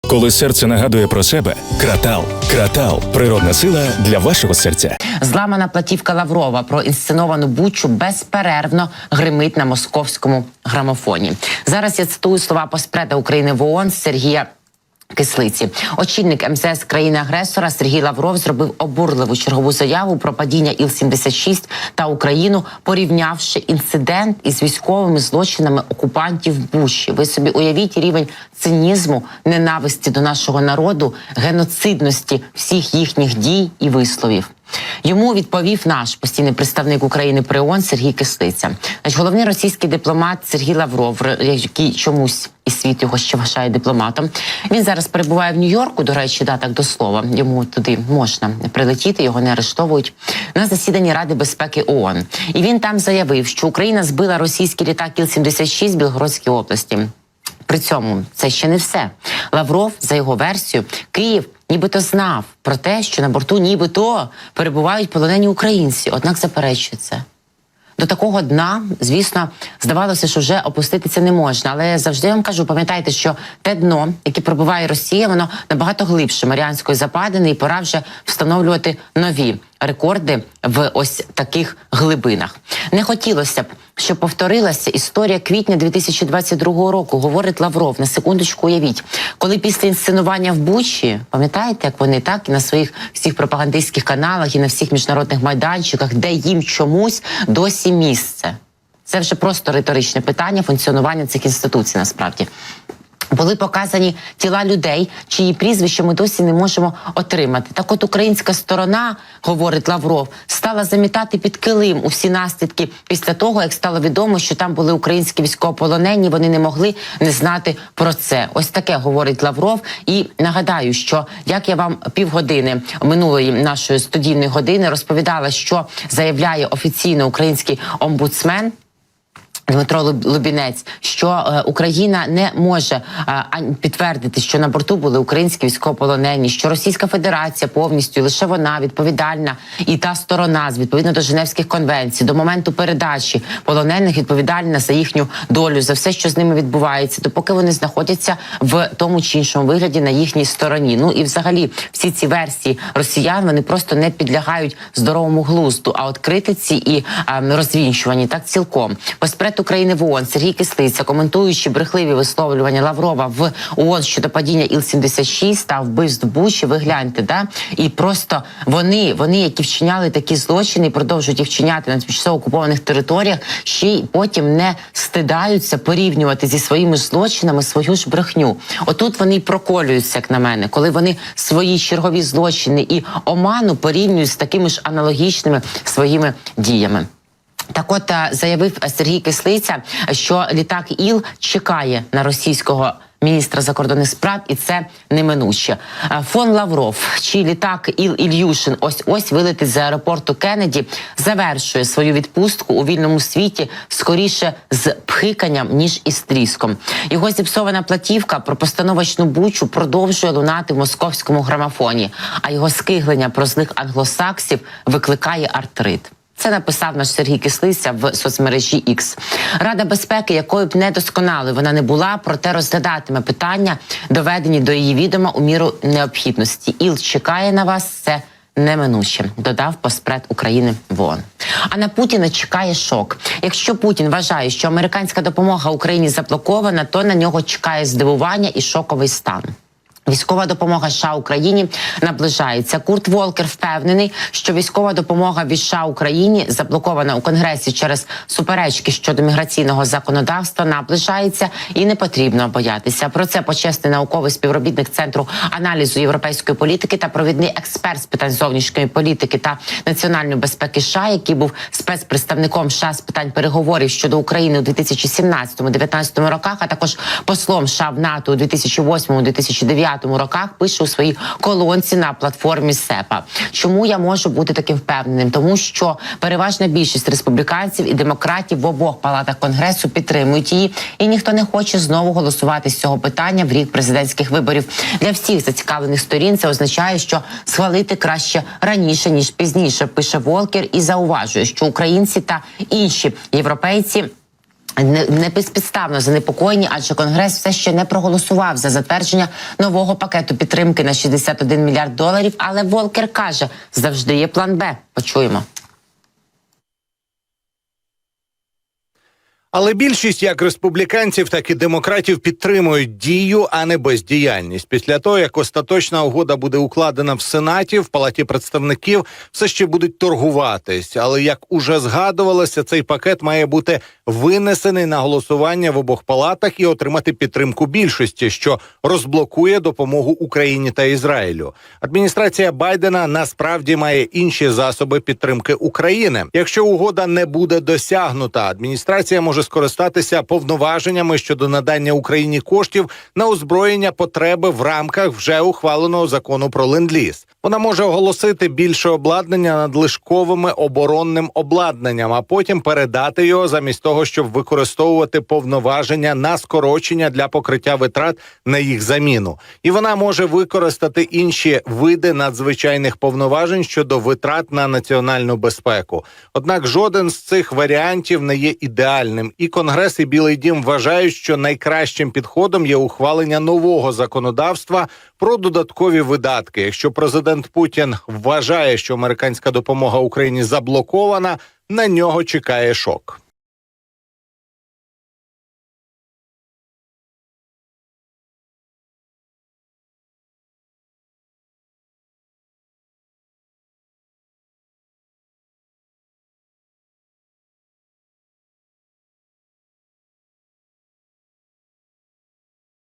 Коли серце нагадує про себе, Кратал. Кратал – природна сила для вашого серця. Зламана платівка Лаврова про інсценовану Бучу безперервно гримить на московському грамофоні. Зараз я цитую слова постпреда України в ООН Сергія Кислиці. Очільник МЗС країни-агресора Сергій Лавров зробив обурливу чергову заяву про падіння Іл-76 та Україну, порівнявши інцидент із військовими злочинами окупантів в Бучі. Ви собі уявіть рівень цинізму, ненависті до нашого народу, геноцидності всіх їхніх дій і висловів. Йому відповів наш постійний представник України при ООН Сергій Кислиця. Головний російський дипломат Сергій Лавров, який чомусь і світ його ще вважає дипломатом, він зараз перебуває в Нью-Йорку, до речі, так до слова, йому туди можна прилетіти, його не арештовують, на засіданні Ради безпеки ООН. І він там заявив, що Україна збила російський літак Іл-76 в Білгородській області. При цьому це ще не все. Лавров, за його версією, Київ нібито знав про те, що на борту нібито перебувають полонені українці, однак заперечує це. До такого дна, звісно, здавалося, що вже опуститися не можна. Але завжди я вам кажу, пам'ятайте, що те дно, яке пробиває Росія, воно набагато глибше Маріанської западини, і пора вже встановлювати нові рекорди в ось таких глибинах. Не хотілося б, щоб повторилася історія квітня 2022 року, говорить Лавров. На секундочку уявіть, коли після інсценування в Бучі, пам'ятаєте, як вони так і на своїх всіх пропагандистських каналах, і на всіх міжнародних майданчиках, де їм чомусь досі місце. Це вже просто риторичне питання функціонування цих інституцій насправді. Були показані тіла людей, чиї прізвища ми досі не можемо отримати. Так от українська сторона, говорить Лавров, стала замітати під килим усі наслідки після того, як стало відомо, що там були українські військовополонені, вони не могли не знати про це. Ось таке говорить Лавров. І нагадаю, що як я вам півгодини минулої нашої студійної години розповідала, що заявляє офіційно український омбудсмен Дмитро Лубінець, що Україна не може підтвердити, що на борту були українські військовополонені, що Російська Федерація повністю, лише вона відповідальна, і та сторона, відповідно до Женевських конвенцій, до моменту передачі полонених відповідальна за їхню долю, за все, що з ними відбувається, допоки вони знаходяться в тому чи іншому вигляді на їхній стороні. Ну і взагалі всі ці версії росіян, вони просто не підлягають здоровому глузду, а от критиці і розвінчуванні так цілком. Постпред України в ООН Сергій Кислиця, коментуючи брехливі висловлювання Лаврова в ООН щодо падіння Іл-76 та вбивств в Бучі, ви гляньте, да? І просто вони, які вчиняли такі злочини і продовжують їх вчиняти на тимчасово окупованих територіях, ще й потім не стидаються порівнювати зі своїми злочинами свою ж брехню. Отут вони проколюються, як на мене, коли вони свої чергові злочини і оману порівнюють з такими ж аналогічними своїми діями. Так от заявив Сергій Кислиця, що літак ІЛ чекає на російського міністра закордонних справ, і це неминуче. Фон Лавров, чий літак Іл-Ільюшин ось-ось вилетить з аеропорту Кеннеді, завершує свою відпустку у вільному світі скоріше з пхиканням, ніж із тріском. Його зіпсована платівка про постановочну Бучу продовжує лунати в московському грамофоні, а його скиглення про злих англосаксів викликає артрит. Це написав наш Сергій Кислиця в соцмережі X. Рада безпеки, якою б недосконалою вона не була, проте розглядатиме питання, доведені до її відома у міру необхідності. ІЛ чекає на вас, це неминуче, додав постпред України в ООН. А на Путіна чекає шок. Якщо Путін вважає, що американська допомога Україні заблокована, то на нього чекає здивування і шоковий стан. Військова допомога США Україні наближається. Курт Волкер впевнений, що військова допомога від США Україні, заблокована у Конгресі через суперечки щодо міграційного законодавства, наближається і не потрібно боятися. Про це почесний науковий співробітник Центру аналізу європейської політики та провідний експерт з питань зовнішньої політики та національної безпеки США, який був спецпредставником США з питань переговорів щодо України у 2017-2019 роках, а також послом США в НАТО у 2008-2009 роках, пише у своїй колонці на платформі СЕПА. Чому я можу бути таким впевненим? Тому що переважна більшість республіканців і демократів в обох палатах Конгресу підтримують її, і ніхто не хоче знову голосувати з цього питання в рік президентських виборів. Для всіх зацікавлених сторін це означає, що схвалити краще раніше, ніж пізніше, пише Волкер, і зауважує, що українці та інші європейці не безпідставно занепокоєні, адже Конгрес все ще не проголосував за затвердження нового пакету підтримки на 61 мільярд доларів. Але Волкер каже, завжди є план Б. Почуємо. Але більшість як республіканців, так і демократів підтримують дію, а не бездіяльність. Після того, як остаточна угода буде укладена в Сенаті, в Палаті представників все ще будуть торгуватись. Але, як уже згадувалося, цей пакет має бути винесений на голосування в обох палатах і отримати підтримку більшості, що розблокує допомогу Україні та Ізраїлю. Адміністрація Байдена насправді має інші засоби підтримки України. Якщо угода не буде досягнута, адміністрація може скористатися повноваженнями щодо надання Україні коштів на озброєння потреби в рамках вже ухваленого закону про ленд-ліз. Вона може оголосити більше обладнання надлишковими оборонним обладнанням, а потім передати його замість того, щоб використовувати повноваження на скорочення для покриття витрат на їх заміну. І вона може використати інші види надзвичайних повноважень щодо витрат на національну безпеку. Однак жоден з цих варіантів не є ідеальним. І Конгрес, і Білий дім вважають, що найкращим підходом є ухвалення нового законодавства про додаткові видатки. Якщо президент Путін вважає, що американська допомога Україні заблокована, на нього чекає шок.